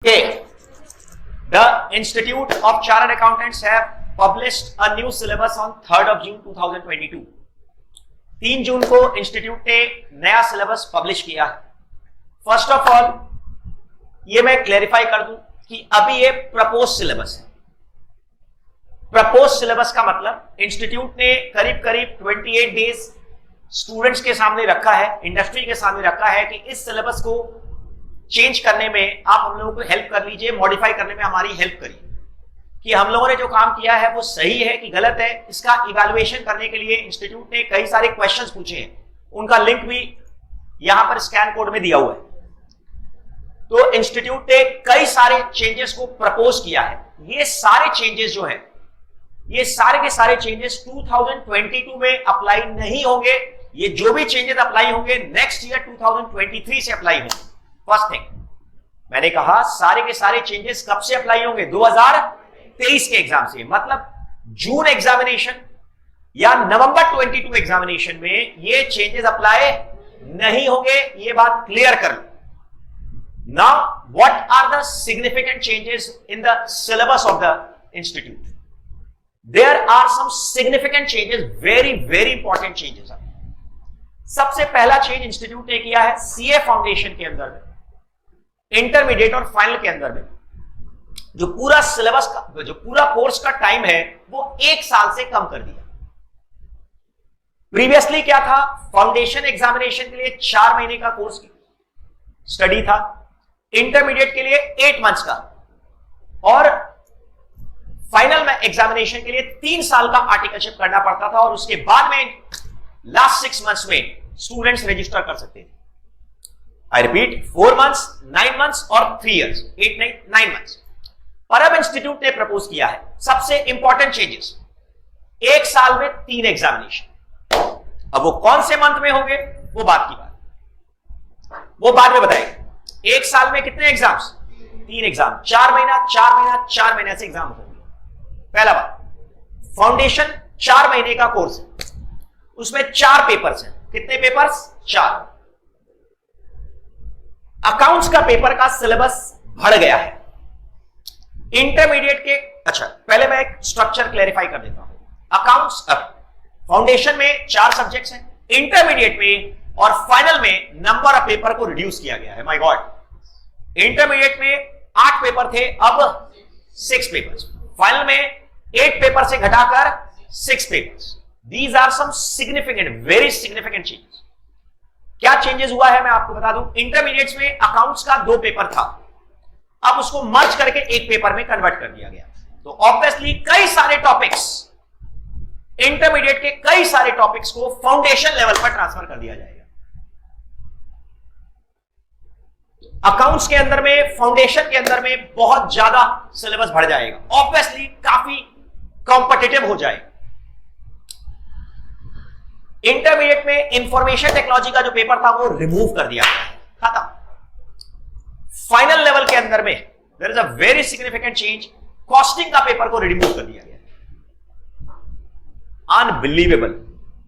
Okay. The Institute of Chartered Accountants have published a new syllabus on 3rd of June 2022. 3 जून को institute ने नया syllabus publish किया है. First of all ये मैं क्लेरिफाई कर दूं कि अभी ये प्रपोज सिलेबस है. प्रपोज सिलेबस का मतलब इंस्टीट्यूट ने करीब करीब 28 डेज स्टूडेंट्स के सामने रखा है, इंडस्ट्री के सामने रखा है कि इस सिलेबस को चेंज करने में आप हम लोगों को हेल्प कर लीजिए, मॉडिफाई करने में हमारी हेल्प करिए कि हम लोगों ने जो काम किया है वो सही है कि गलत है. इसका इवैल्यूएशन करने के लिए इंस्टीट्यूट ने कई सारे क्वेश्चंस पूछे हैं, उनका लिंक भी यहां पर स्कैन कोड में दिया हुआ है. तो इंस्टीट्यूट ने कई सारे चेंजेस को प्रपोज किया है. ये सारे चेंजेस जो है, ये सारे के सारे चेंजेस 2022 में अप्लाई नहीं होंगे. ये जो भी चेंजेस अप्लाई होंगे नेक्स्ट ईयर 2023 से अप्लाई होंगे. फर्स्ट थिंग मैंने कहा सारे के सारे चेंजेस कब से अप्लाई होंगे? 2023 के एग्जाम से. मतलब जून एग्जामिनेशन या नवंबर 22 एग्जामिनेशन में ये चेंजेस अप्लाई नहीं होंगे. ये बात क्लियर कर लो. Now what are the significant changes in the syllabus of the institute? There are some significant changes, very very important changes. सबसे पहला चेंज इंस्टीट्यूट ने किया है सीए फाउंडेशन के अंदर में, इंटरमीडिएट और फाइनल के अंदर में जो पूरा सिलेबस का, जो पूरा कोर्स का टाइम है वो 1 साल से कम कर दिया. प्रीवियसली क्या था? फाउंडेशन एग्जामिनेशन के लिए 4 महीने का कोर्स स्टडी था, इंटरमीडिएट के लिए 8 मंथ्स का, और फाइनल में एग्जामिनेशन के लिए 3 साल का आर्टिकलशिप करना पड़ता था. और उसके बाद में लास्ट 6 मंथ्स में स्टूडेंट्स रजिस्टर कर सकते थे. I repeat, 4 months, 9 months और 3 years, 8, 9 months. पर अब इंस्टीट्यूट ने प्रपोज किया है सबसे इंपॉर्टेंट चेंजेस, 1 साल में 3 एग्जामिनेशन. अब वो कौन से मंथ में होंगे वो बात की बात, वो बाद में बताएंगे. 1 साल में कितने एग्जाम्स? 3 एग्जाम, 4 महीना 4 महीना 4 महीने से एग्जाम होंगे. पहला बात, फाउंडेशन 4 महीने का कोर्स है, उसमें 4 पेपर्स हैं. कितने पेपर्स? 4. अकाउंट्स का पेपर का सिलेबस बढ़ गया है. इंटरमीडिएट के, अच्छा पहले मैं एक स्ट्रक्चर क्लैरिफाई कर देता हूं. अकाउंट्स फाउंडेशन में 4 सब्जेक्ट्स हैं, इंटरमीडिएट में और फाइनल में नंबर ऑफ पेपर को रिड्यूस किया गया है. माय गॉड, इंटरमीडिएट में 8 पेपर थे, अब 6 पेपर्स. फाइनल में 8 पेपर से घटाकर 6 papers. These are some significant, very significant changes. क्या चेंजेस हुआ है मैं आपको बता दूं. इंटरमीडिएट्स में अकाउंट्स का 2 पेपर था, अब उसको मर्ज करके 1 पेपर में कन्वर्ट कर दिया गया. तो ऑब्वियसली कई सारे टॉपिक्स, इंटरमीडिएट के कई सारे टॉपिक्स को फाउंडेशन लेवल पर ट्रांसफर कर दिया जाएगा. अकाउंट्स के अंदर में, फाउंडेशन के अंदर में बहुत ज्यादा सिलेबस बढ़ जाएगा. ऑब्वियसली काफी कॉम्पिटिटिव हो जाएगा. इंटरमीडिएट में इंफॉर्मेशन टेक्नोलॉजी का जो पेपर था वो रिमूव कर दिया गया, खत्म. फाइनल लेवल के अंदर में there is a very significant change, costing का पेपर को रिमूव कर दिया गया. अनबिलीवेबल.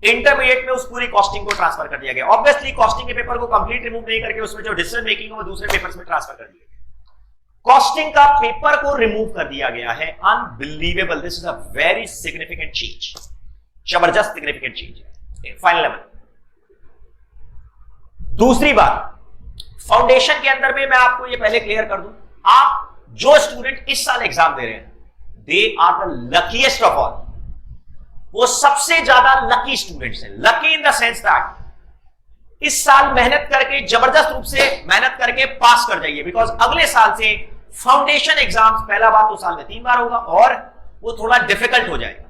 इंटरमीडिएट में उस पूरी कॉस्टिंग को ट्रांसफर कर दिया गया. ऑब्वियसली कॉस्टिंग के पेपर को कंप्लीट रिमूव नहीं करके उसमें जो डिसीजन मेकिंग है वो दूसरे पेपर्स में ट्रांसफर कर दिया गया. कॉस्टिंग का पेपर को रिमूव कर दिया गया है. Unbelievable. This is a very significant change, जबरदस्त सिग्निफिकेंट चेंज है फाइनल लेवल. दूसरी बात, फाउंडेशन के अंदर में मैं आपको ये पहले क्लियर कर दूं, आप जो स्टूडेंट इस साल एग्जाम दे रहे हैं, they are the luckiest of all. वो सबसे ज्यादा लकी स्टूडेंट्स हैं. Lucky in the sense that इस साल मेहनत करके, जबरदस्त रूप से मेहनत करके पास कर जाइए, बिकॉज अगले साल से फाउंडेशन एग्जाम पहला बार तो साल में 3 बार होगा और वो थोड़ा डिफिकल्ट हो जाएगा,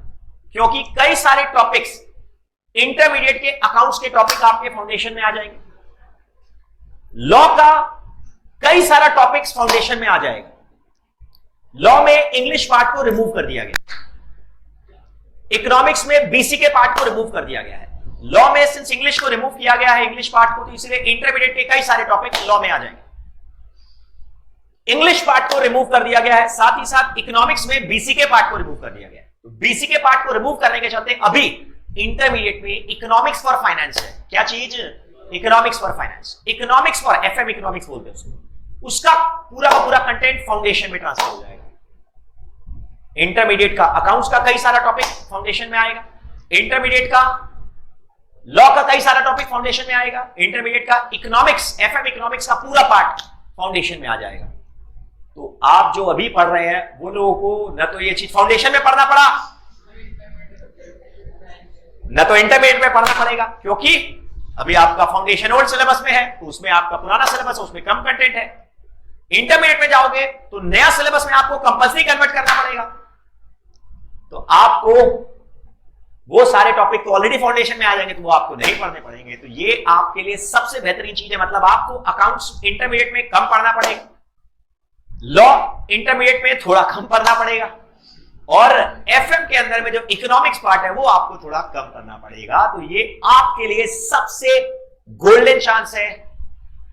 क्योंकि कई सारे टॉपिक्स इंटरमीडिएट के अकाउंट्स के टॉपिक आपके फाउंडेशन में आ जाएंगे. लॉ का कई सारा टॉपिक्स फाउंडेशन में आ जाएगा. लॉ में इंग्लिश पार्ट को रिमूव कर दिया गया, इकोनॉमिक्स में बीसी के पार्ट को रिमूव कर दिया गया है. लॉ में सिंस इंग्लिश को रिमूव किया गया है, इंग्लिश पार्ट को, तो इसलिए इंटरमीडिएट के कई सारे टॉपिक्स लॉ में आ जाएंगे. इंग्लिश पार्ट को रिमूव कर दिया गया है, साथ ही साथ इकोनॉमिक्स में बीसी के पार्ट को रिमूव कर दिया गया है. तो बीसी के पार्ट को रिमूव करने के चलते अभी इंटरमीडिएट में इकोनॉमिक्स फॉर फाइनेंस है. क्या चीज? Economics for finance, economics for FM, economics बोलते हैं उसको. उसका पूरा का पूरा कंटेंट फाउंडेशन में ट्रांसफर हो जाएगा। इंटरमीडिएट का अकाउंट्स का कई सारा टॉपिक फाउंडेशन में आएगा, इंटरमीडिएट का लॉ का कई सारा टॉपिक फाउंडेशन में आएगा, इंटरमीडिएट का इकोनॉमिक्स, एफएम इकोनॉमिक्स का पूरा पार्ट फाउंडेशन में आ जाएगा। तो आप जो अभी पढ़ रहे हैं वो लोगों को न तो ये चीज फाउंडेशन में पढ़ना पड़ा, न तो इंटरमीडिएट में पढ़ना पड़ेगा, क्योंकि अभी आपका फाउंडेशन ओल्ड सिलेबस में है, तो उसमें आपका पुराना सिलेबस है, उसमें कम कंटेंट है। इंटरमीडिएट में जाओगे तो नया सिलेबस में आपको कंपल्सरी कन्वर्ट करना पड़ेगा, तो आपको वो सारे टॉपिक तो ऑलरेडी फाउंडेशन में आ जाएंगे, तो वो आपको नहीं पढ़ने पड़ेंगे। तो ये आपके लिए सबसे बेहतरीन चीज है। मतलब आपको अकाउंट्स इंटरमीडिएट में कम पढ़ना पड़ेगा, लॉ इंटरमीडिएट में थोड़ा कम पढ़ना पड़ेगा, और एफएम के अंदर में जो इकोनॉमिक्स पार्ट है वो आपको थोड़ा कम करना पड़ेगा। तो ये आपके लिए सबसे गोल्डन चांस है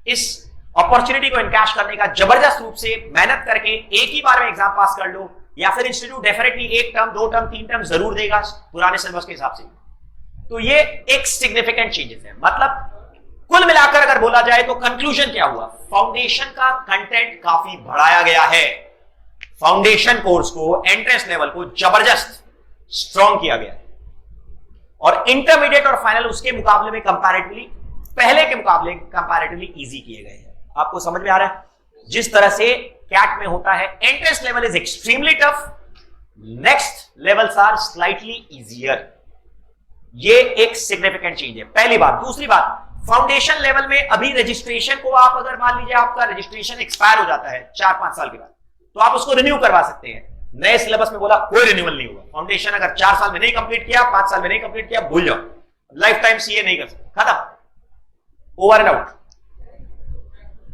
इस अपॉर्चुनिटी को इनकैश करने का। जबरदस्त रूप से मेहनत करके एक ही बार में एग्जाम पास कर लो, या फिर इंस्टीट्यूट डेफिनेटली एक टर्म, दो टर्म, तीन टर्म जरूर देगा पुराने सिलेबस के हिसाब से। तो ये एक सिग्निफिकेंट चेंजेस है। मतलब कुल मिलाकर अगर बोला जाए तो कंक्लूजन क्या हुआ, फाउंडेशन का कंटेंट काफी बढ़ाया गया है, फाउंडेशन कोर्स को, एंट्रेंस लेवल को जबरदस्त स्ट्रॉन्ग किया गया है, और इंटरमीडिएट और फाइनल उसके मुकाबले में कंपैरेटिवली, पहले के मुकाबले कंपैरेटिवली इजी किए गए हैं। आपको समझ में आ रहा है? जिस तरह से कैट में होता है, entrance level is extremely tough, next levels are slightly easier. ये एक सिग्निफिकेंट चेंज है, पहली बात। दूसरी बात, फाउंडेशन लेवल में अभी रजिस्ट्रेशन को आप अगर मान लीजिए आपका रजिस्ट्रेशन एक्सपायर हो जाता है 4-5 साल के बाद, तो आप उसको रिन्यू करवा सकते हैं। नए सिलेबस में बोला कोई रिन्यूअल नहीं होगा। फाउंडेशन अगर 4 साल में नहीं कंप्लीट किया, 5 साल में नहीं कंप्लीट किया, भूल जाओ, लाइफ टाइम सीए नहीं कर सकते, खत्म, ओवर एंड आउट,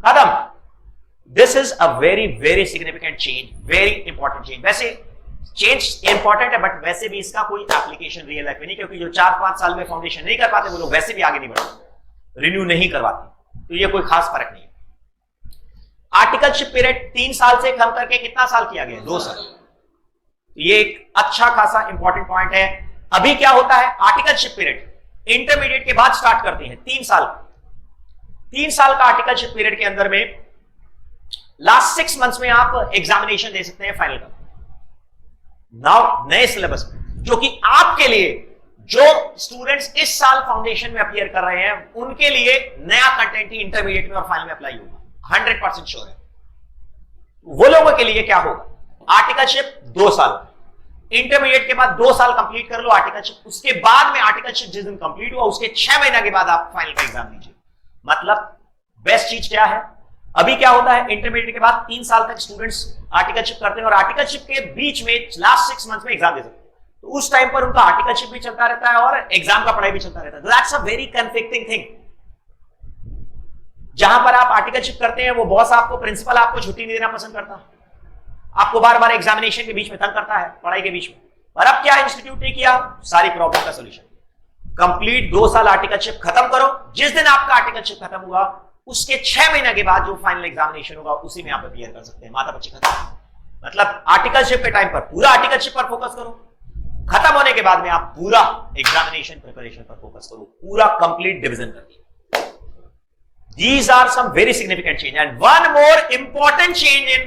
खत्म। This is a very very significant change, very important change. वैसे चेंज इंपॉर्टेंट है, बट वैसे भी इसका कोई एप्लीकेशन रियल लाइफ में नहीं, क्योंकि जो 4-5 साल में फाउंडेशन नहीं कर पाते वो लोग वैसे भी आगे नहीं बढ़ते, रिन्यू नहीं करवाते, तो ये कोई खास फर्क नहीं है। आर्टिकलशिप पीरियड 3 साल से कम करके कितना साल किया गया? 2 साल। ये एक अच्छा खासा इंपॉर्टेंट पॉइंट है। अभी क्या होता है, आर्टिकलशिप पीरियड इंटरमीडिएट के बाद स्टार्ट करते हैं 3 साल। 3 साल का आर्टिकलशिप पीरियड के अंदर में लास्ट 6 मंथ्स में आप एग्जामिनेशन दे सकते हैं फाइनल का। नाउ नए सिलेबस में, जो कि आपके लिए, जो स्टूडेंट्स इस साल फाउंडेशन में अपीयर कर रहे हैं, उनके लिए नया कंटेंट ही इंटरमीडिएट में और फाइनल में अप्लाई होगा, 100% श्योर है। वो लोगों के लिए क्या होगा, आर्टिकलशिप 2 साल, इंटरमीडिएट के बाद 2 साल कंप्लीट कर लो आर्टिकलशिप, उसके बाद में आर्टिकलशिप जिस दिन कंप्लीट हुआ उसके 6 महीने के बाद आप फाइनल का एग्जाम दीजिए। मतलब बेस्ट चीज क्या है, अभी क्या होता है, इंटरमीडिएट के बाद 3 साल तक स्टूडेंट्स आर्टिकलशिप करते हैं, और आर्टिकलशिप के बीच में लास्ट 6 मंथ में एग्जाम दे सकते हैं, तो उस टाइम पर उनका आर्टिकलशिप भी चलता रहता है और एग्जाम का पढ़ाई भी चलता रहता है। That's a very conflicting thing. जहां पर आप आर्टिकलशिप करते हैं वो बॉस आपको, प्रिंसिपल आपको छुट्टी नहीं देना पसंद करता, आपको बार बार एग्जामिनेशन के बीच में तंग करता है, पढ़ाई के बीच में। और अब क्या इंस्टीट्यूट ने किया, सारी प्रॉब्लम का सोल्यूशन, कंप्लीट 2 साल आर्टिकलशिप खत्म करो, जिस दिन आपका आर्टिकलशिप खत्म हुआ उसके 6 महीने के बाद जो फाइनल एग्जामिनेशन होगा उसी में आप अपीयर कर सकते हैं, माता बच्चे खत्म। मतलब आर्टिकलशिप के टाइम पर पूरा आर्टिकलशिप पर फोकस करो, खत्म होने के बाद में आप पूरा एग्जामिनेशन प्रिपरेशन पर फोकस करो, पूरा कंप्लीट डिवीजन कर दिया। These are some very significant change, and one more important change in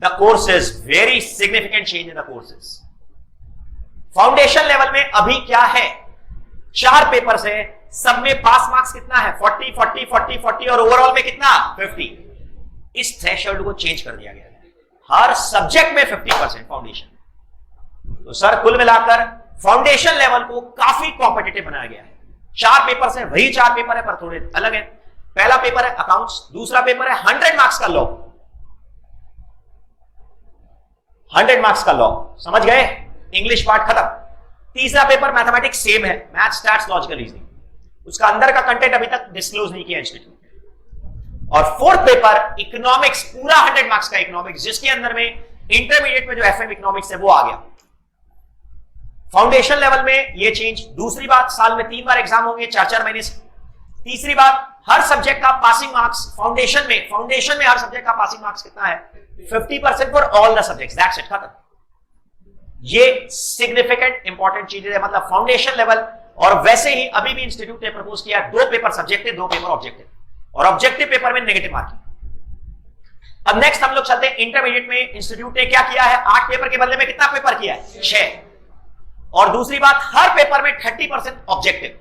the courses, very significant change in the courses. Foundation level में अभी क्या है, 4 पेपर्स है, सब में पास मार्क्स कितना है, 40 40 40 40, और ओवरऑल में कितना, 50। इस थ्रेशोल्ड को चेंज कर दिया गया है, हर सब्जेक्ट में 50% फाउंडेशन। तो सर कुल मिलाकर फाउंडेशन लेवल को काफी कॉम्पिटिटिव बनाया गया है। 4 पेपर्स है, वही 4 पेपर है पर थोड़े अलग है। पहला पेपर है अकाउंट्स, दूसरा पेपर है 100 मार्क्स का लॉ, 100 मार्क्स का लॉ, समझ गए, इंग्लिश पार्ट खत्म। तीसरा पेपर मैथमेटिक्स सेम है, मैथ, स्टैट्स, लॉजिकल रीजनिंग, उसका अंदर का कंटेंट अभी तक डिस्क्लोज नहीं किया इंस्टीट्यूट। और फोर्थ पेपर इकोनॉमिक्स, पूरा 100 मार्क्स का इकोनॉमिक्स, जिसके अंदर में इंटरमीडिएट में जो एफएम इकोनॉमिक्स है वो आ गया। फाउंडेशन लेवल में ये चेंज। दूसरी बात, साल में 3 बार एग्जाम होंगे 4-4 महीने से। तीसरी बात, हर सब्जेक्ट का पासिंग मार्क्स फाउंडेशन में हर सब्जेक्ट का पासिंग मार्क्स कितना है, 50% for all the subjects, that's it, खत्म। ये सिग्निफिकेंट इंपॉर्टेंट चीजें है, मतलब फाउंडेशन लेवल। और वैसे ही अभी भी इंस्टीट्यूट ने प्रपोज किया 2 पेपर सब्जेक्टिव, 2 पेपर ऑब्जेक्टिव, और ऑब्जेक्टिव पेपर में नेगेटिव मार्किंग। अब नेक्स्ट हम लोग चलते हैं इंटरमीडिएट में। इंस्टीट्यूट ने क्या किया है, 8 पेपर के बदले में कितना पेपर किया है, 6। और दूसरी बात, हर पेपर में 30% ऑब्जेक्टिव।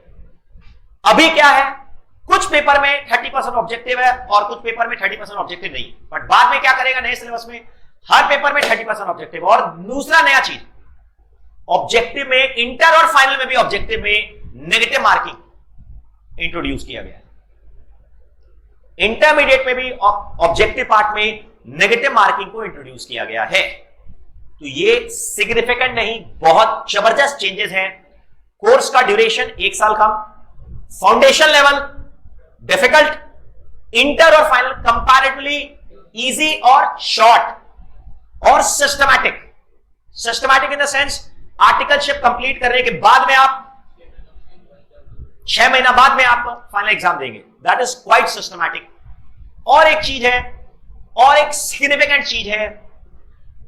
अभी क्या है, कुछ पेपर में 30% ऑब्जेक्टिव है और कुछ पेपर में 30% ऑब्जेक्टिव नहीं, बट बाद में क्या करेगा नए सिलेबस में, हर पेपर में 30% ऑब्जेक्टिव। और दूसरा नया चीज, ऑब्जेक्टिव में, इंटर और फाइनल में भी ऑब्जेक्टिव में नेगेटिव मार्किंग इंट्रोड्यूस किया गया है। इंटरमीडिएट में भी ऑब्जेक्टिव पार्ट में नेगेटिव मार्किंग को इंट्रोड्यूस किया गया है। तो ये सिग्निफिकेंट नहीं, बहुत जबरदस्त चेंजेस हैं। कोर्स का ड्यूरेशन 1 साल कम, फाउंडेशन लेवल डिफिकल्ट, इंटर और फाइनल कंपैरेटिवली इजी और शॉर्ट और systematic. Systematic in the sense, articleship complete करने के बाद में आप 6 महीना बाद में आप फाइनल एग्जाम देंगे, दैट इज क्वाइट सिस्टमैटिक। और एक चीज है, और एक सिग्निफिकेंट चीज है,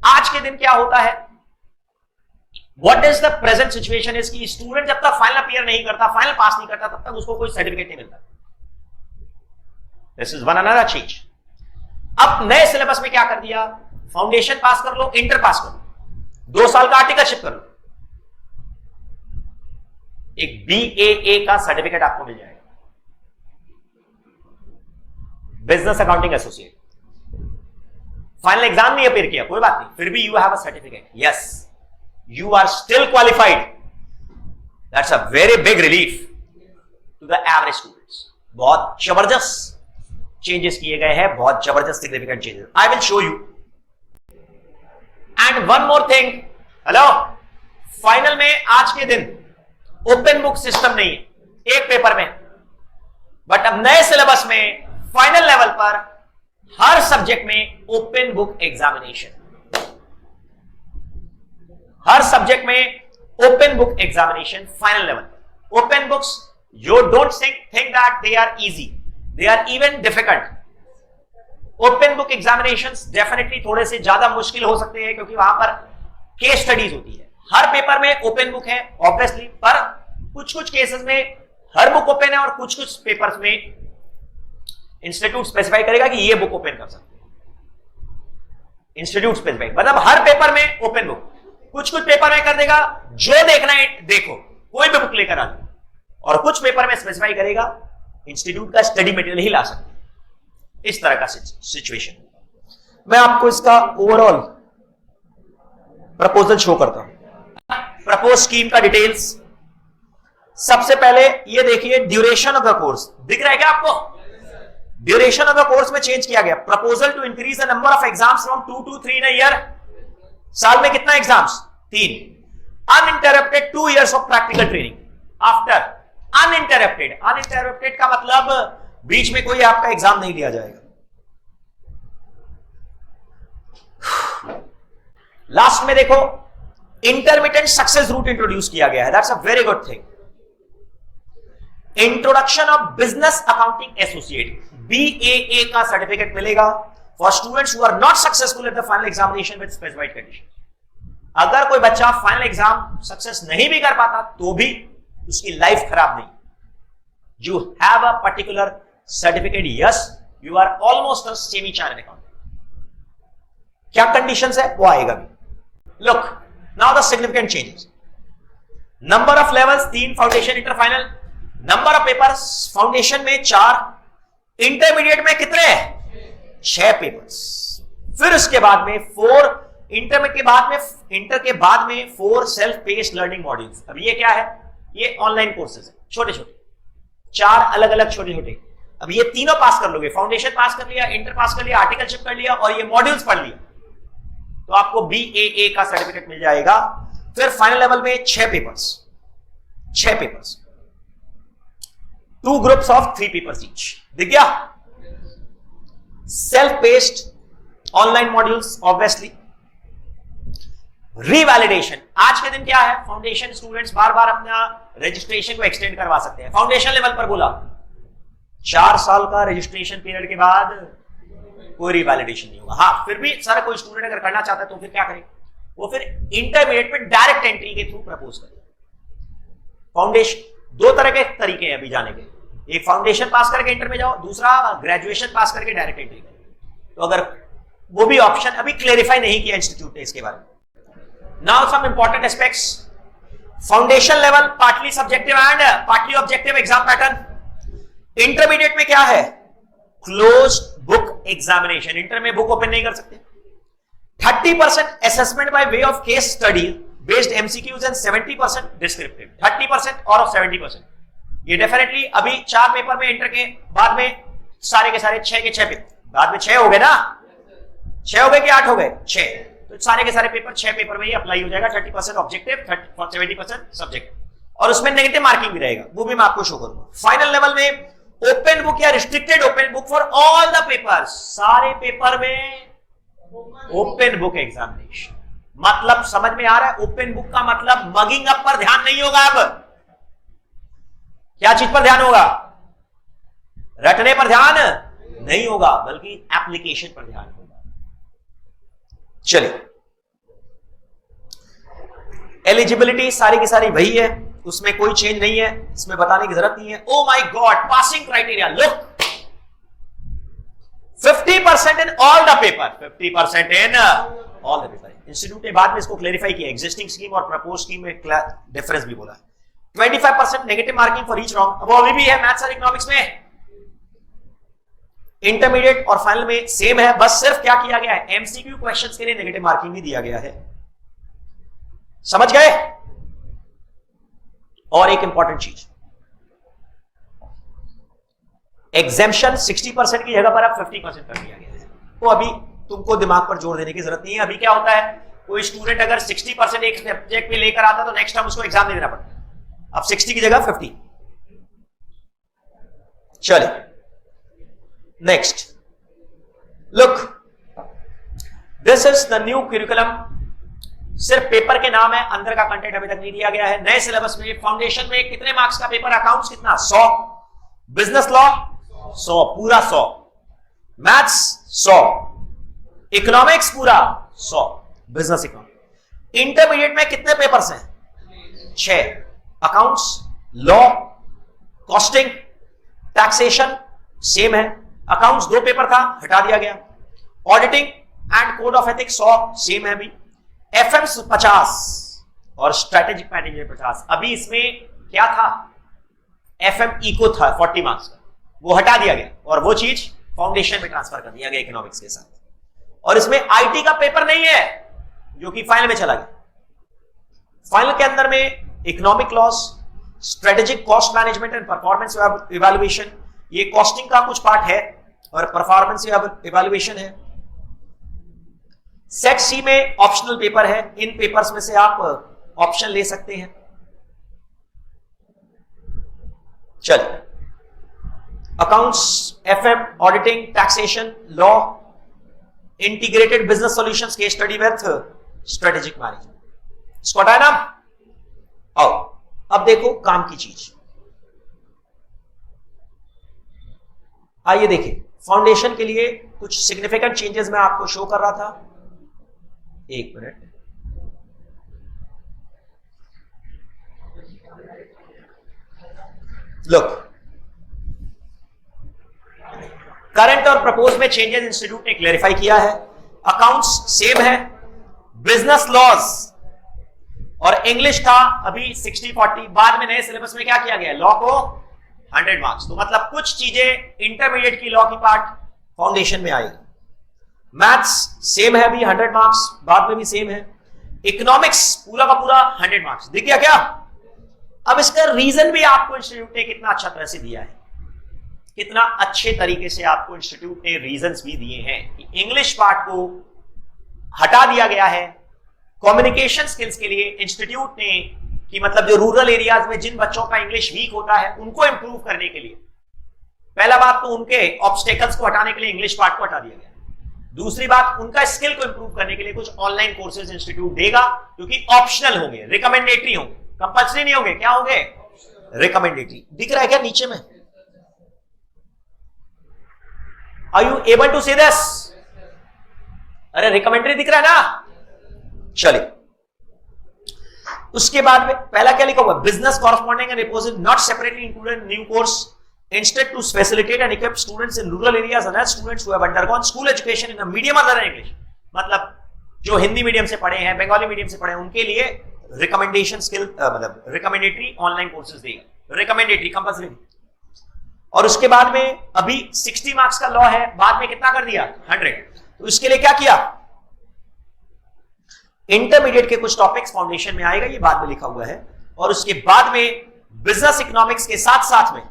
आज के दिन क्या होता है, what is the present situation is कि स्टूडेंट जब तक फाइनल अपीयर नहीं करता, फाइनल पास नहीं करता, तब तक उसको कोई सर्टिफिकेट नहीं मिलता। दिस इज वन अनदर चीज। अब नए सिलेबस में क्या कर दिया, फाउंडेशन पास कर लो, इंटर पास कर लो, 2 साल का आर्टिकलशिप कर लो, एक BAA का सर्टिफिकेट आपको मिल जाएगा, business accounting associate. Final exam नहीं अपीयर किया, कोई बात नहीं, फिर भी you have a certificate, yes you are still qualified. That's a very big relief to the average students. बहुत जबरदस्त चेंजेस किए गए हैं, बहुत जबरदस्त significant changes. I will show you. And one more thing, hello, final में आज के दिन ओपन बुक सिस्टम नहीं है एक पेपर में, बट अब नए सिलेबस में फाइनल लेवल पर हर सब्जेक्ट में ओपन बुक एग्जामिनेशन, हर सब्जेक्ट में open book examination final level पर। Open books, you don't think that they are easy, they are even difficult. Open book examinations definitely थोड़े से ज्यादा मुश्किल हो सकते हैं, क्योंकि वहां पर केस स्टडीज होती है। हर पेपर में ओपन बुक है ऑब्वियसली, पर कुछ कुछ केसेस में हर बुक ओपन है और कुछ कुछ पेपर्स में इंस्टीट्यूट स्पेसिफाई करेगा कि ये बुक ओपन कर सकते हैं। इंस्टीट्यूट स्पेसिफाई मतलब हर पेपर में ओपन बुक, कुछ कुछ पेपर में कर देगा जो देखना है देखो, कोई भी बुक लेकर आ जाओ, और कुछ पेपर में स्पेसिफाई करेगा इंस्टीट्यूट का स्टडी मटेरियल ही ला सकते हैं। इस तरह का सिचुएशन। मैं आपको इसका ओवरऑल प्रपोजल शो करता हूं। प्रपोज स्कीम का डिटेल्स, सबसे पहले ये देखिए, ड्यूरेशन ऑफ द कोर्स दिख रहा है क्या आपको? ड्यूरेशन ऑफ द कोर्स में चेंज किया गया। Proposal to increase the number of exams from 2 to 3 in a year. साल में कितना exams? 3। Uninterrupted 2 years of practical training after. Uninterrupted, uninterrupted का मतलब बीच में कोई आपका एग्जाम नहीं लिया जाएगा। लास्ट में देखो, इंटरमीडिएट सक्सेस रूट इंट्रोड्यूस किया गया है, that's a very good thing. Introduction of business accounting associate, BAA का सर्टिफिकेट मिलेगा for students who are not successful at the final examination with specified condition. अगर कोई बच्चा फाइनल एग्जाम सक्सेस नहीं भी कर पाता तो भी उसकी लाइफ खराब नहीं। You have a particular certificate, yes you are almost a semi chartered accountant. क्या कंडीशंस है वो आएगा भी। Look now the significant changes. Number of levels 3, foundation inter final. Number of papers, foundation में 4, इंटरमीडिएट में कितने? 6 पेपर्स। फिर उसके बाद में 4, इंटर के बाद में 4 सेल्फ पेस्ड लर्निंग मॉड्यूल्स। अब ये क्या है? ये ऑनलाइन कोर्सेज है, छोटे छोटे, 4 अलग अलग छोटे छोटे। अब ये तीनों पास कर लोगे, फाउंडेशन पास कर लिया, इंटर पास कर लिया, आर्टिकलशिप कर लिया और ये मॉड्यूल्स पढ़ लिया, तो आपको BAA का सर्टिफिकेट मिल जाएगा। फिर फाइनल लेवल में 6 papers, 2 groups of 3 papers each. दिख गया? Self paced online modules obviously. Revalidation, आज के दिन क्या है, फाउंडेशन स्टूडेंट्स बार बार अपना रजिस्ट्रेशन को एक्सटेंड करवा सकते हैं। फाउंडेशन लेवल पर बोला 4 साल का रजिस्ट्रेशन पीरियड के बाद कोई रिवैलिडेशन नहीं होगा। हाँ, फिर भी सर कोई स्टूडेंट अगर करना चाहता है तो फिर क्या करे, वो फिर इंटरमीडिएट में डायरेक्ट एंट्री के थ्रू प्रपोज करे। फाउंडेशन 2 तरह के तरीके हैं अभी जाने के, एक फाउंडेशन पास करके इंटर में जाओ, दूसरा ग्रेजुएशन पास करके डायरेक्ट एंट्री करो। तो अगर वो भी ऑप्शन अभी क्लेरिफाई नहीं किया इंस्टीट्यूट ने इसके बारे में। Now some important aspects, foundation level partly subjective and partly objective exam pattern. Intermediate में क्या है, क्लोज बुक एग्जामिनेशन, इंटर में बुक ओपन नहीं कर सकते। 30% assessment by way of case study based MCQs and 70% descriptive. 30% और 70%, ये डेफिनेटली अभी 4 पेपर में इंटर के बाद में सारे के सारे 6 के 6 पेपर, बाद में 6 हो गए ना, 6 हो गए कि 8 हो गए, 6, तो सारे के सारे पेपर 6 पेपर में ही अप्लाई हो जाएगा। 30% ऑब्जेक्टिव, 70% सब्जेक्टिव, और उसमें नेगेटिव मार्किंग भी रहेगा, वो भी मैं आपको शो करूंगा। फाइनल लेवल में ओपन बुक या restricted open book for all the papers, सारे पेपर में ओपन बुक एग्जामिनेशन। मतलब समझ में आ रहा है, ओपन बुक का मतलब मगिंग अप पर ध्यान नहीं होगा। अब क्या चीज पर ध्यान होगा, रटने पर ध्यान नहीं होगा, बल्कि एप्लीकेशन पर ध्यान होगा। चलिए, एलिजिबिलिटी सारी की सारी वही है, उसमें कोई चेंज नहीं है, इसमें बताने की जरूरत नहीं है। Oh my God, passing criteria, look 50% in all the paper, 50% in all the paper. Institute ने बाद में इसको क्लेरिफाई किया, एग्जिस्टिंग स्कीम और प्रपोज स्कीम में डिफरेंस भी बोला। 25% negative marking for each wrong, अब वो अभी भी है मैथ्स और इकोनॉमिक्स में। इंटरमीडिएट और फाइनल में सेम है, बस सिर्फ क्या किया गया है, एमसीक्यू क्वेश्चंस के लिए नेगेटिव मार्किंग भी दिया गया है। समझ गए? और एक इंपॉर्टेंट चीज, एग्जेम्पशन 60% की जगह पर अब 50% कर दिया गया है। तो अभी तुमको दिमाग पर जोर देने की जरूरत नहीं है। अभी क्या होता है, कोई स्टूडेंट अगर 60% एक सब्जेक्ट में लेकर आता तो नेक्स्ट टाइम उसको एग्जाम नहीं देना पड़ता, अब 60 की जगह 50। चलिए next, look this is the new curriculum. सिर्फ पेपर के नाम है, अंदर का कंटेंट अभी तक नहीं दिया गया है। नए सिलेबस में फाउंडेशन में कितने मार्क्स का पेपर, अकाउंट्स कितना, 100, बिजनेस लॉ 100 पूरा 100, मैथ्स 100, इकोनॉमिक्स पूरा 100, बिजनेस इकोनॉमिक्स। इंटरमीडिएट में कितने पेपर्स हैं, 6, accounts, law, costing, taxation same है, अकाउंट्स 2 पेपर था, हटा दिया गया। Auditing and code of ethics 100 same है अभी। एफएम 50 और स्ट्रेटेजिक मैनेजमेंट 50। अभी इसमें क्या था, एफएम इको था 40 मार्क्स का, वो हटा दिया गया और वो चीज फाउंडेशन में ट्रांसफर कर दिया गया इकोनॉमिक्स के साथ। और इसमें आईटी का पेपर नहीं है जो कि फाइनल में चला गया। फाइनल के अंदर में economic loss, strategic cost management and performance evaluation, ये कॉस्टिंग का कुछ पार्ट है और परफॉर्मेंस इवैल्यूएशन है। सेट सी में ऑप्शनल पेपर है, इन पेपर्स में से आप ऑप्शन ले सकते हैं। चलिए, accounts, FM, auditing, taxation, law, integrated business solutions, case study with strategic management, इसको हटाया ना। आओ अब देखो काम की चीज। आइए देखिए, फाउंडेशन के लिए कुछ सिग्निफिकेंट चेंजेस मैं आपको शो कर रहा था। एक मिनट, लुक, करंट और प्रपोज में चेंजेस इंस्टीट्यूट ने क्लेरिफाई किया है। अकाउंट्स सेम है, बिजनेस लॉज और इंग्लिश था अभी 60-40, बाद में नए सिलेबस में क्या किया गया, लॉ को 100 मार्क्स। तो मतलब कुछ चीजें इंटरमीडिएट की लॉ की पार्ट फाउंडेशन में आएगी। मैथ्स सेम है अभी 100 मार्क्स, बाद में भी सेम है। इकोनॉमिक्स पूरा का पूरा 100 मार्क्स। दिख गया क्या? अब इसका रीजन भी आपको इंस्टीट्यूट ने कितना अच्छा तरह से दिया है, कितना अच्छे तरीके से आपको इंस्टीट्यूट ने रीजंस भी दिए हैं। इंग्लिश पार्ट को हटा दिया गया है कम्युनिकेशन स्किल्स के लिए। इंस्टीट्यूट ने कि मतलब जो रूरल एरियाज में जिन बच्चों का इंग्लिश वीक होता है उनको इंप्रूव करने के लिए, पहला बात तो उनके ऑब्स्टेकल्स को हटाने के लिए इंग्लिश पार्ट को हटा दिया गया। दूसरी बात, उनका स्किल को इंप्रूव करने के लिए कुछ ऑनलाइन कोर्सेज इंस्टीट्यूट देगा, क्योंकि ऑप्शनल होंगे, रिकमेंडेटरी होंगे, कंपल्सरी नहीं होंगे। क्या होंगे? रिकमेंडेटरी। दिख रहा है क्या नीचे में? Are you able to see this? अरे रिकमेंडरी दिख रहा है ना। चलिए, उसके बाद में पहला क्या लिखा हुआ, business corresponding and reposit not separately included new course. Instead to facilitate and equip students in rural areas and as students who have undergone school education in a medium other than English, मतलब जो Hindi medium से पढ़े हैं, Bengali medium से पढ़े हैं, उनके लिए रिकमेंडेशन स्किल मतलब रिकमेंडेटरी ऑनलाइन कोर्सेज देगा, रिकमेंडेटरी कंपल्सरी। और उसके बाद में अभी 60 मार्क्स का लॉ है, बाद में कितना कर दिया 100। तो इसके लिए क्या किया, इंटरमीडिएट के कुछ टॉपिक्स फाउंडेशन में आएगा, ये बाद में लिखा हुआ है। और उसके बाद में बिजनेस इकोनॉमिक्स के साथ साथ में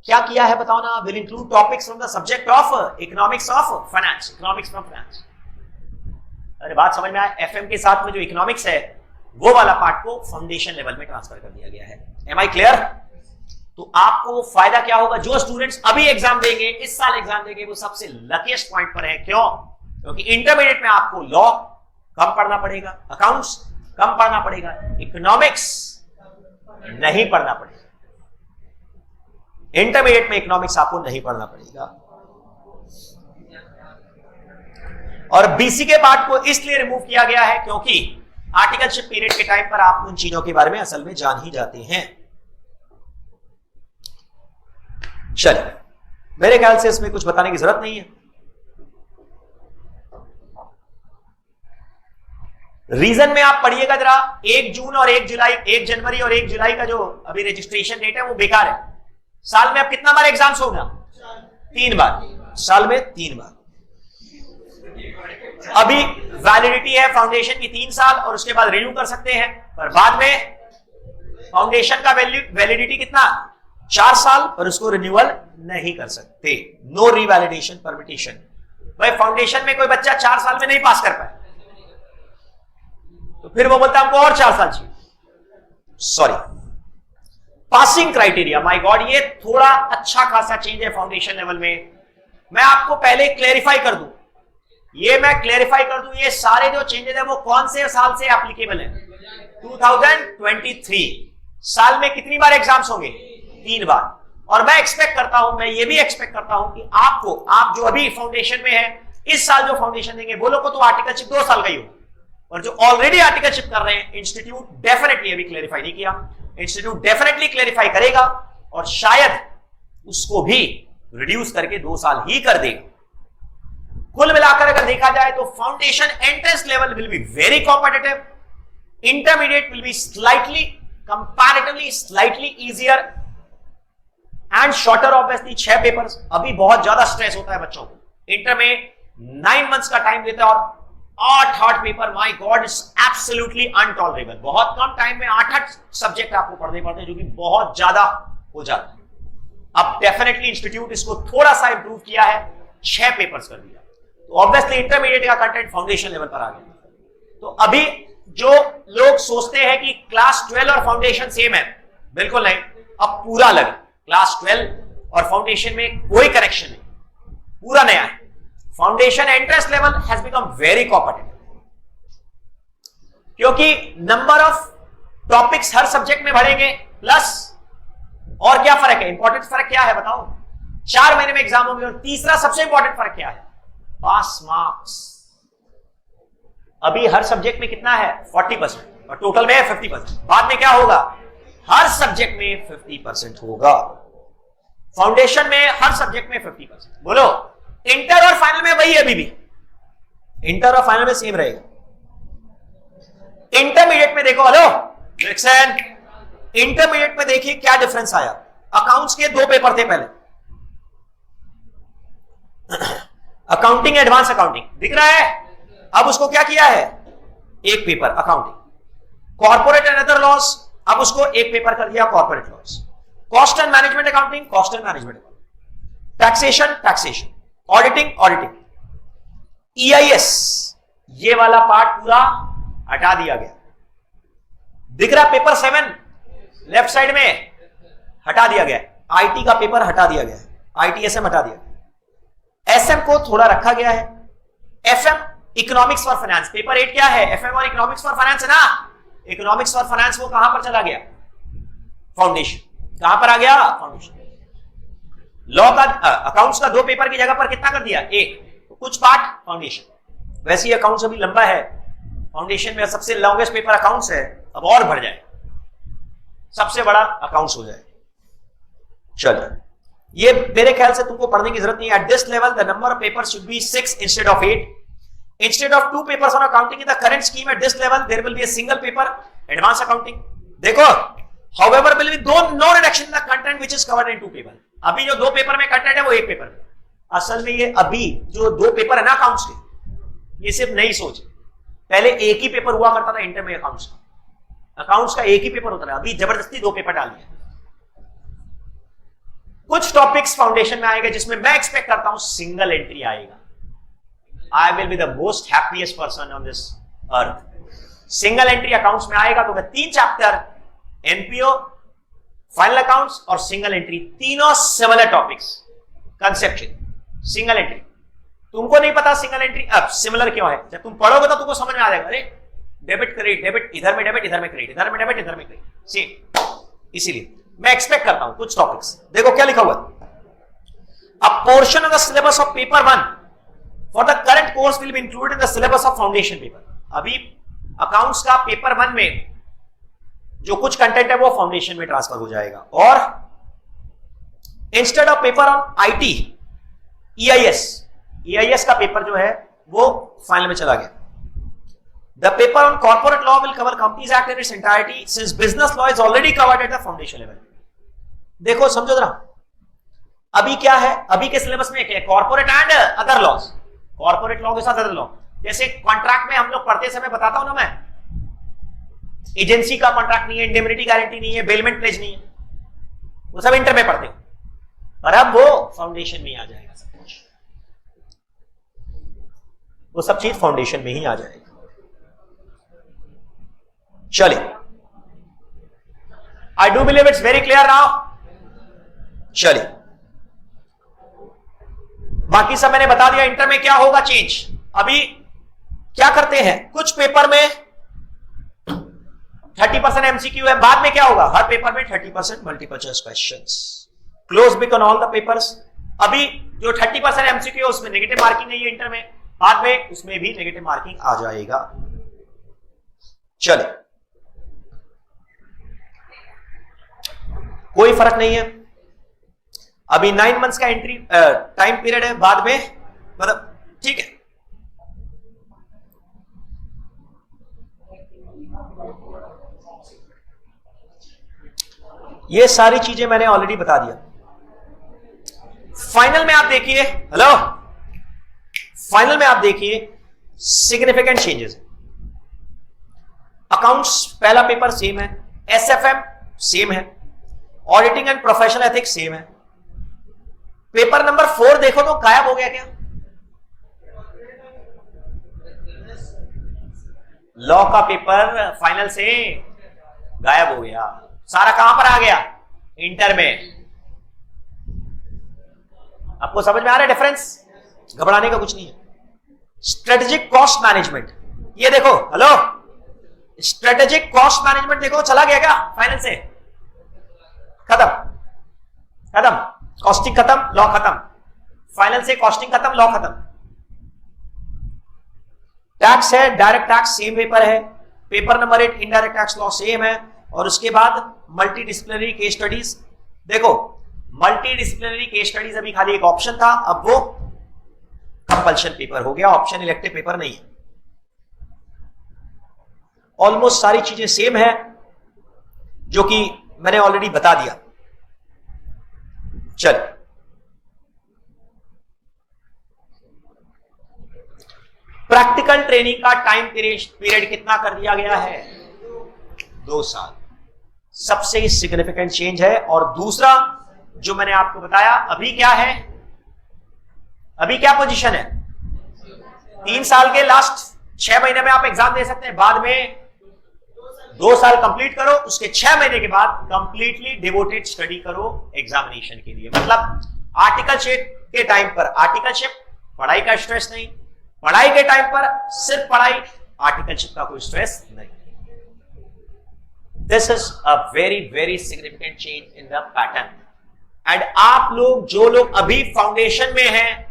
क्या किया है बताओ ना, will include topics from the subject of economics of finance, economics from finance. अरे बात समझ में आया, एफएम के साथ में जो इकोनॉमिक्स है वो वाला पार्ट को फाउंडेशन लेवल में ट्रांसफर कर दिया गया है। Am I clear? तो आपको फायदा क्या होगा, जो स्टूडेंट्स अभी एग्जाम देंगे, इस साल एग्जाम देंगे, वो सबसे लकीस्ट पॉइंट पर है। क्यों? क्योंकि इंटरमीडिएट में आपको लॉ कम पढ़ना पड़ेगा, अकाउंट्स कम पढ़ना पड़ेगा, इकोनॉमिक्स नहीं पढ़ना पड़ेगा। इंटरमीडिएट में इकोनॉमिक्स आपको नहीं पढ़ना पड़ेगा। और बीसी के पार्ट को इसलिए रिमूव किया गया है क्योंकि आर्टिकलशिप पीरियड के टाइम पर आप उन चीजों के बारे में असल में जान ही जाते हैं। चलिए, मेरे ख्याल से इसमें कुछ बताने की जरूरत नहीं है। रीजन में आप पढ़िएगा जरा, 1 जून और 1 जुलाई, 1 जनवरी और 1 जुलाई का जो अभी रजिस्ट्रेशन डेट है वो बेकार है। साल में अब कितना बार एग्जाम्स होगा? 3 बार, साल में 3 बार। अभी वैलिडिटी है फाउंडेशन की 3 साल और उसके बाद रिन्यू कर सकते हैं, पर बाद में फाउंडेशन का वैलिडिटी कितना? 4 साल, और उसको रिन्यूअल नहीं कर सकते। No revalidation permitation. भाई फाउंडेशन में कोई बच्चा 4 साल में नहीं पास कर पाए तो फिर वो बोलता है हमको और 4 साल चाहिए। Sorry, passing criteria, my God, ये थोड़ा अच्छा खासा चेंज है फाउंडेशन लेवल में। मैं आपको पहले क्लेरिफाई कर दूं, ये सारे जो चेंजेस है वो कौन से साल से एप्लीकेबल है? 2023। साल में कितनी बार एग्जाम्स होंगे? 3 बार। और मैं एक्सपेक्ट करता हूं, मैं ये भी एक्सपेक्ट करता हूं कि आप जो अभी फाउंडेशन में है, इस साल जो फाउंडेशन देंगे वो लोग को तो आर्टिकलशिप 2 साल का ही हो, और जो ऑलरेडी आर्टिकलशिप कर रहे हैं, इंस्टीट्यूट डेफिनेटली अभी क्लेरिफाई नहीं किया, इंस्टीट्यूट डेफिनेटली क्लेरिफाई करेगा और शायद उसको भी रिड्यूस करके 2 साल ही कर देगा। कुल मिलाकर अगर देखा जाए तो foundation entrance level will be very competitive, intermediate will be slightly comparatively slightly easier and shorter. Obviously 6 papers, अभी बहुत ज्यादा स्ट्रेस होता है बच्चों को। इंटर में 9 मंथ्स का टाइम देता है और 8 पेपर, my god, it's absolutely untolerable. बहुत कम टाइम में 8 सब्जेक्ट आपको पढ़ने पड़ते हैं, जो कि बहुत ज्यादा हो जाता है। अब डेफिनेटली इंस्टीट्यूट इसको थोड़ा सा इंप्रूव किया है, 6 पेपर्स कर दिया, तो ऑब्वियसली इंटरमीडिएट का कंटेंट फाउंडेशन लेवल पर आ गया। तो अभी जो लोग सोचते हैं कि क्लास 12 और फाउंडेशन सेम है, बिल्कुल नहीं, अब पूरा अलग है। क्लास 12 और फाउंडेशन में कोई कनेक्शन नहीं, पूरा नया है। Foundation entrance level has become very competitive, क्योंकि नंबर ऑफ टॉपिक्स हर सब्जेक्ट में बढ़ेंगे, प्लस और क्या फर्क है? इंपॉर्टेंट फर्क क्या है बताओ? 4 महीने में एग्जाम होंगे, और तीसरा सबसे इंपॉर्टेंट फर्क क्या है? Pass marks. अभी हर सब्जेक्ट में कितना है? 40%, और टोटल में है 50%। बाद में क्या होगा? हर सब्जेक्ट में 50% होगा। फाउंडेशन में हर सब्जेक्ट में 50%। बोलो, इंटर और फाइनल में वही है, अभी भी इंटर और फाइनल में सेम रहेगा। इंटरमीडिएट में देखो, हेलो रिक्सन, इंटरमीडिएट में देखिए क्या डिफरेंस आया। अकाउंट्स के 2 पेपर थे पहले, अकाउंटिंग, एडवांस अकाउंटिंग, दिख रहा है? अब उसको क्या किया है? 1 paper accounting. Corporate and other laws, अब उसको 1 पेपर कर दिया corporate loss. Cost and management accounting, cost and management. Taxation, taxation. Auditing, auditing. EIS, ये वाला पार्ट पूरा हटा दिया गया। दिख रहा पेपर 7 लेफ्ट साइड में? हटा दिया गया। आईटी का पेपर हटा दिया गया है, आईटीएसएम हटा दिया। एसएम को थोड़ा रखा गया है। FM, economics for finance. Paper 8 क्या है? एफएम और इकोनॉमिक्स फॉर फाइनेंस है ना। इकोनॉमिक्स फॉर फाइनेंस वो कहां पर चला गया? फाउंडेशन। कहां पर आ गया? फाउंडेशन। लॉ का, अकाउंट्स का 2 पेपर की जगह पर कितना कर दिया? 1। तो कुछ पार्ट फाउंडेशन। वैसे ही अकाउंट्स अभी लंबा है, फाउंडेशन में सबसे लॉन्गेस्ट पेपर अकाउंट्स है, अब और बढ़ जाए, सबसे बड़ा अकाउंट्स हो जाए। चलिए, ये मेरे ख्याल से तुमको पढ़ने की जरूरत नहीं है। At this level the number of papers should be 6 instead of 8 instead of 2 papers on accounting in the current scheme at this level there will be a single paper advanced accounting। देखो however will be no reduction in the content which is covered in 2 paper। अभी जो 2 paper में content है वो 1 paper में, असल में ये अभी जो 2 पेपर है ना अकाउंट्स के, ये सिर्फ नई सोच है। पहले एक ही पेपर हुआ करता था इंटर में अकाउंट्स का एक ही पेपर होता था, अभी जबरदस्ती 2 पेपर डाल दिया। कुछ टॉपिक्स फाउंडेशन में आएगा जिसमें मैं एक्सपेक्ट करता हूं सिंगल एंट्री आएगा। I will be the most happiest person on this earth। Single entry accounts में आएगा तो मैं 3 चैप्टर एनपीओ, फाइनल अकाउंट्स और सिंगल एंट्री, तीनों similar topics conception single entry. तुमको नहीं पता सिंगल एंट्री अब सिमिलर क्यों है, जब तुम पढ़ोगे तो तुमको समझ में आ जाएगा। अरे डेबिट क्रेडिट, डेबिट इधर में, डेबिट इधर में, क्रेडिट इधर में, डेबिट इधर में, क्रेडिट सेम। इसीलिए मैं एक्सपेक्ट करता हूं कुछ टॉपिक्स। देखो क्या लिखा हुआ, अ portion of the syllabus of paper 1 for the current course will be included in the syllabus of foundation paper। अभी अकाउंट्स का पेपर 1 में जो कुछ कंटेंट है वो फाउंडेशन में ट्रांसफर हो जाएगा। और instead of paper on IT EIS का पेपर जो है वो फाइनल में चला गया। The paper on corporate law will cover companies act in its entirety since business law is already covered at the foundation level. देखो समझो जरा, अभी क्या है, अभी के सिलेबस में क्या है, corporate and other laws, corporate law के साथ अदर लॉ। जैसे कॉन्ट्रैक्ट में हम लोग पढ़ते समय बताता हूं ना मैं, एजेंसी का कॉन्ट्रैक्ट नहीं है, इंडेमनिटी गारंटी नहीं है, बेलमेंट प्लेज नहीं है, वो सब इंटर में पढ़ते हो, और अब वो फाउंडेशन में ही आ जाएगा सब कुछ, वो सब चीज फाउंडेशन में ही आ जाएगा। चलिए, I do believe it's very clear now. चलिए, बाकी सब मैंने बता दिया इंटर में क्या होगा चेंज। अभी क्या करते हैं, कुछ पेपर में 30% एमसीक्यू है, बाद में क्या होगा, हर पेपर में 30% multiple choice questions, close book on all the papers. अभी जो 30% एमसीक्यू है उसमें नेगेटिव मार्किंग नहीं है इंटर में, बाद में उसमें भी नेगेटिव मार्किंग आ जाएगा। चलिए, कोई फर्क नहीं है। अभी 9 मंथ्स का एंट्री टाइम पीरियड है, बाद में मतलब ठीक है। ये सारी चीजें मैंने ऑलरेडी बता दिया। फाइनल में आप देखिए, हेलो, फाइनल में आप देखिए सिग्निफिकेंट चेंजेस। अकाउंट्स पहला पेपर सेम है, एसएफएम सेम है, auditing and professional ethics same है। पेपर नंबर 4 देखो तो गायब हो गया क्या, लॉ का पेपर फाइनल से गायब हो गया, सारा कहां पर आ गया, इंटर में। आपको समझ में आ रहा है डिफरेंस, घबराने का कुछ नहीं है। स्ट्रेटेजिक कॉस्ट मैनेजमेंट, ये देखो, हेलो, स्ट्रेटेजिक कॉस्ट मैनेजमेंट देखो चला गया क्या फाइनल से, खत्म खत्म, कॉस्टिंग खत्म, लॉ खत्म, फाइनल से कॉस्टिंग खत्म, लॉ खत्म। टैक्स है, डायरेक्ट टैक्स सेम पेपर है, paper number 8 indirect tax law same है। और उसके बाद मल्टी डिसिप्लिनरी केस स्टडीज, देखो मल्टी डिसिप्लिनरी केस स्टडीज अभी खाली एक ऑप्शन था, अब वो कंपल्शन पेपर हो गया, ऑप्शन इलेक्टिव पेपर नहीं है। ऑलमोस्ट सारी चीजें सेम है जो कि मैंने ऑलरेडी बता दिया। चल, प्रैक्टिकल ट्रेनिंग का टाइम पीरियड कितना कर दिया गया है, 2 साल, सबसे सिग्निफिकेंट चेंज है। और दूसरा जो मैंने आपको बताया, अभी क्या है, अभी क्या पोजीशन है, 3 साल के लास्ट 6 महीने में आप एग्जाम दे सकते हैं, बाद में 2 साल कंप्लीट करो, उसके 6 महीने के बाद कंप्लीटली डिवोटेड स्टडी करो एग्जामिनेशन के लिए। मतलब आर्टिकलशिप के टाइम पर आर्टिकलशिप, पढ़ाई का स्ट्रेस नहीं, पढ़ाई के टाइम पर सिर्फ पढ़ाई, आर्टिकलशिप का कोई स्ट्रेस नहीं। This is a very very significant change in the pattern. And आप लोग, जो लोग अभी फाउंडेशन में हैं,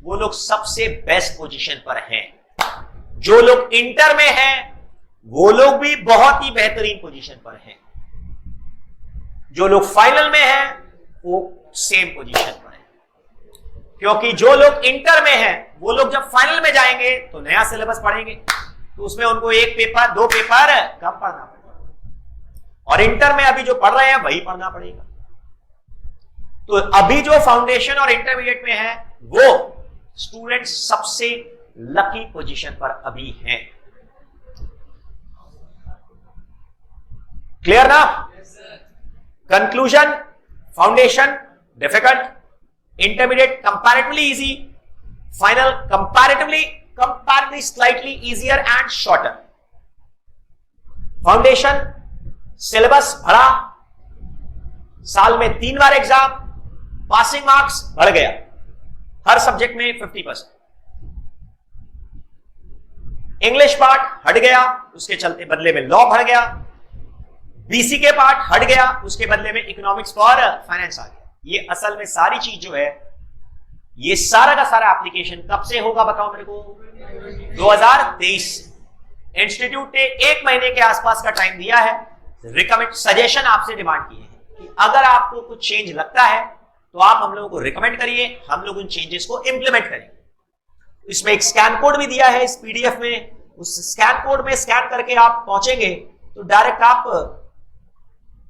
वो लोग सबसे बेस्ट पोजीशन पर हैं। जो लोग इंटर में हैं, वो लोग भी बहुत ही बेहतरीन पोजीशन पर हैं। जो लोग फाइनल में हैं, वो सेम पोजीशन पर है, क्योंकि जो लोग इंटर में हैं वो लोग जब फाइनल में जाएंगे तो नया सिलेबस पढ़ेंगे, तो उसमें उनको एक पेपर 2 पेपर कम पढ़ना पड़ेगा, और इंटर में अभी जो पढ़ रहे हैं वही पढ़ना पड़ेगा। तो अभी जो फाउंडेशन और इंटरमीडिएट में है वो स्टूडेंट सबसे लकी पोजीशन पर अभी हैं। क्लियर ना? Conclusion, foundation difficult, intermediate comparatively easy, final comparatively slightly easier and shorter. Foundation syllabus बढ़ा, साल में 3 बार एग्जाम, पासिंग मार्क्स बढ़ गया हर सब्जेक्ट में 50%। इंग्लिश पार्ट हट गया, उसके चलते बदले में लॉ बढ़ गया। बीसी के पार्ट हट गया, उसके बदले में इकोनॉमिक्स और फाइनेंस आ गया। ये असल में सारी चीज जो है, ये सारा का सारा एप्लीकेशन कब से होगा बताओ मेरे को? 2023 से। इंस्टीट्यूट ने 1 महीने के आसपास का टाइम दिया है। रिकमेंड सजेशन आपसे डिमांड किए हैं कि अगर आपको कुछ चेंज लगता है तो आप हम लोगों को रिकमेंड करिए, हम लोग उन चेंजेस को इंप्लीमेंट करेंगे। इसमें एक स्कैन कोड भी दिया है इस पीडीएफ में, उस स्कैन कोड में स्कैन करके आप पहुंचेंगे तो डायरेक्ट आप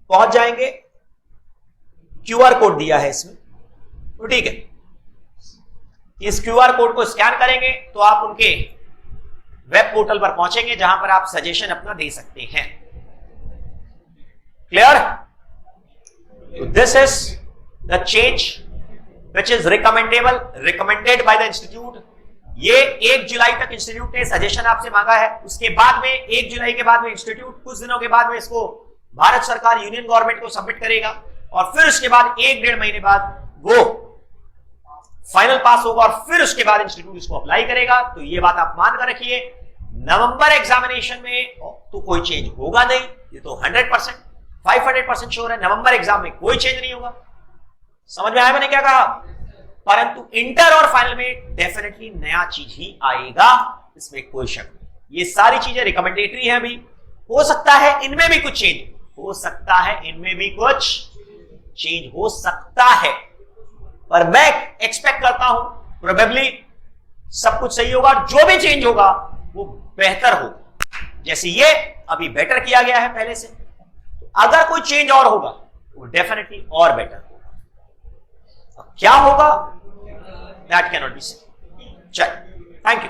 पहुंच जाएंगे। क्यूआर कोड दिया है इसमें, तो ठीक है, इस क्यूआर कोड को स्कैन करेंगे तो आप उनके वेब पोर्टल पर पहुंचेंगे जहां पर आप सजेशन अपना दे सकते हैं। Clear? This is the change which is recommended by the institute. ये 1 जुलाई तक इंस्टीट्यूट ने सजेशन आपसे मांगा है। उसके बाद में 1 जुलाई के बाद में इंस्टीट्यूट कुछ दिनों के बाद में इसको भारत सरकार यूनियन गवर्नमेंट को सबमिट करेगा, और फिर उसके बाद 1-1.5 महीने बाद वो फाइनल पास होगा, और फिर उसके बाद इंस्टीट्यूट इसको अप्लाई करेगा। तो ये बात आप मान कर रखिए, नवंबर एग्जामिनेशन में तो कोई चेंज होगा नहीं, ये तो 100% 500% श्योर है। नवंबर एग्जाम में कोई चेंज नहीं होगा। समझ में आया मैंने क्या कहा? परंतु इंटर और फाइनल में डेफिनेटली नया चीज ही आएगा, इसमें कोई शक नहीं। ये सारी चीजें रिकमेंडेटरी हैं। अभी हो सकता है इनमें भी कुछ चेंज हो सकता है, इनमें भी कुछ चेंज हो सकता है, पर मैं एक्सपेक्ट करता हूं प्रोबेबली सब कुछ सही होगा। जो भी चेंज होगा वो बेहतर होगा। जैसे ये अभी बेटर किया गया है पहले से, अगर कोई चेंज और होगा वो डेफिनेटली और बेटर होगा। अब क्या होगा that can not be said. चल, थैंक यू।